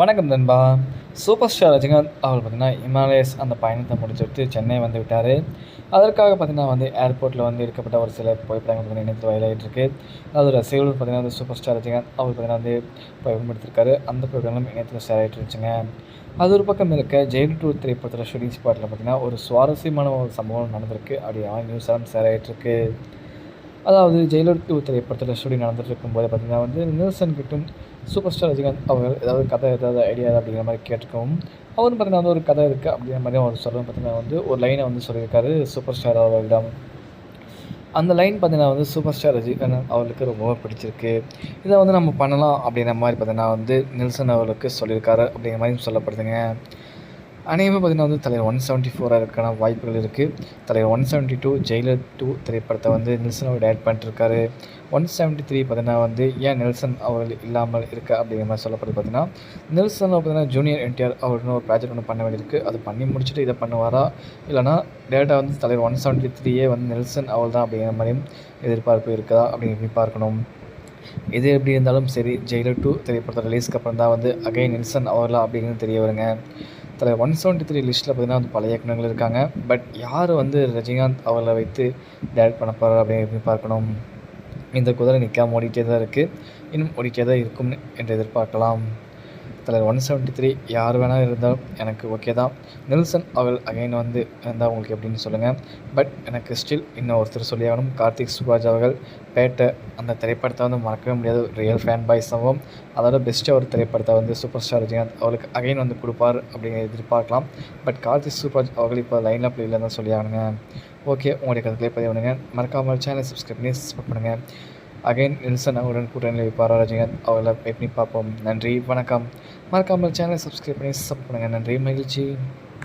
வணக்கம் நண்பா. Super star Rajinikanth அவர் பார்த்தீங்கன்னா, இமாலயஸ் அந்த பயணத்த முடிச்சுட்டு சென்னை வந்து விட்டாரு. அதற்காக பார்த்தீங்கன்னா ஏர்போர்ட்ல எடுக்கப்பட்ட ஒரு சில புகைப்படங்கள் பார்த்தீங்கன்னா இணையத்தில வைரலாயிட்டிருக்கு. அதாவது ரசிகர்கள் பார்த்தீங்கன்னா, சூப்பர் ஸ்டார் ரஜினிகாந்த் அவர் பார்த்தீங்கன்னா புகைப்படம் எடுத்திருக்காரு. அந்த புகைப்படங்களும் இணையத்தில ஷேர் ஆயிட்டு இருந்துச்சுங்க. அது ஒரு பக்கம் இருக்க, ஜெயில் 2 திரைப்படத்தோட ஷூட்டிங் ஸ்பாட்ல பார்த்தீங்கன்னா, ஒரு சுவாரஸ்யமான ஒரு சம்பவம் நடந்திருக்கு. அப்படியே நியூஸ் எல்லாம் ஷேர் ஆயிட்டிருக்கு. அதாவது ஜெயிலர் 2 திரைப்படத்தோட ஷூட்டிங் நடந்துட்டு இருக்கும்போது பார்த்தீங்கன்னா நெல்சன் கிட்டும் சூப்பர் ஸ்டார் ரஜினிகாந்த் அவர்கள் ஏதாவது கதை ஏதாவது ஐடியா அப்படிங்கிற மாதிரி கேட்டுக்கவும், அவரும் பார்த்தீங்கன்னா ஒரு கதை இருக்குது அப்படிங்கிற மாதிரி அவர் சொல்லவும் பார்த்தீங்கன்னா ஒரு லைனை சொல்லியிருக்காரு சூப்பர் ஸ்டார் அவர்களிடம். அந்த லைன் பார்த்தீங்கன்னா சூப்பர் ஸ்டார் ரஜினிகாந்த் அவர்களுக்கு ரொம்ப பிடிச்சிருக்கு. இதை நம்ம பண்ணலாம் அப்படிங்கிற மாதிரி பார்த்தீங்கன்னா நெல்சன் அவர்களுக்கு சொல்லியிருக்காரு அப்படிங்கிற மாதிரி சொல்லப்படுதுங்க. அநேகமாக பார்த்தீங்கன்னா தலைவர் 174 இருக்கான வாய்ப்புகள் இருக்குது. தலைவர் 172 ஜெயிலர் 2 திரைப்படத்தை நெல்சன் அவர் டைரக்ட் பண்ணிட்டுருக்காரு. 173 பார்த்தீங்கன்னா ஏன் நெல்சன் அவர்கள் இல்லாமல் இருக்கா அப்படிங்கிற மாதிரி சொல்லப்படுது. பார்த்தீங்கன்னா நெல்சன் பார்த்தீங்கன்னா ஜூனியர் என்டிஆர் அவர்னு ஒரு ப்ராஜெக்ட் ஒன்று பண்ண வேண்டியிருக்கு. அது பண்ணி முடிச்சுட்டு இதை பண்ணுவாரா, இல்லைனா டேரெக்டாக தலைவர் 173 நெல்சன் அவள் தான் அப்படிங்கிற மாதிரியும் எதிர்பார்ப்பு இருக்குதா அப்படிங்கிற பார்க்கணும். எது எப்படி இருந்தாலும் சரி, ஜெயிலர் 2 திரைப்படத்தை ரிலீஸ்க்கு அப்புறம் தான் அகைன் நெல்சன் அவர்களா அப்படிங்கிறது தெரிய வருங்க. தலைவர் 173 லிஸ்ட்டில் பார்த்தீங்கன்னா பழைய இயக்குனர்கள் இருக்காங்க. பட் யார் ரஜினிகாந்த் அவர்களை வைத்து டைரக்ட் பண்ண போகிறார் அப்படின்னு பார்க்கணும். இந்த குதிரை நிற்காம ஓடிட்டே தான் இருக்குது. இன்னும் ஓடிட்டே தான் இருக்கும் என்று எதிர்பார்க்கலாம். தலைவர் 173 யார் வேணால் இருந்தாலும் எனக்கு ஓகே தான். நெல்சன் அவர்கள் அகைன் இருந்தால் உங்களுக்கு எப்படின்னு சொல்லுங்கள். பட் எனக்கு ஸ்டில் இன்னும் ஒருத்தர் சொல்லியாகணும். கார்த்திக் சுப்ராஜ் அவர்கள் பேட்டை அந்த திரைப்படத்தை மறக்கவே முடியாது. ரியல் ஃபேன் பாய் சம்பவம். அதோட பெஸ்ட்டாக ஒரு திரைப்படத்தை சூப்பர் ஸ்டார் ரஜினிகாந்த் அவருக்கு அகைன் கொடுப்பார் அப்படிங்கிற எதிர்பார்க்கலாம். பட் கார்த்திக் சுப்ராஜ் அவர்கள் இப்போ லைன் அப்பில் இல்லைன்னு தான் சொல்லியாகணுங்க. ஓகே, உங்களுடைய கருத்துக்களை பதிவு பண்ணுங்கள். மறக்காமல் சேனல் சப்ஸ்கிரைப் பண்ணி சப்போர்ட் பண்ணுங்கள். அகைன் நெல்சன் அவருடன் கூட்டணியில் வைப்பாரா ரஜினிகாந்த் அவர்களை வெயிட் பண்ணி பார்ப்போம். நன்றி, வணக்கம். மறக்காமல் சேனலை சப்ஸ்கிரைப் பண்ணி சப்போர்ட் பண்ணுங்கள். நன்றி, மகிழ்ச்சி.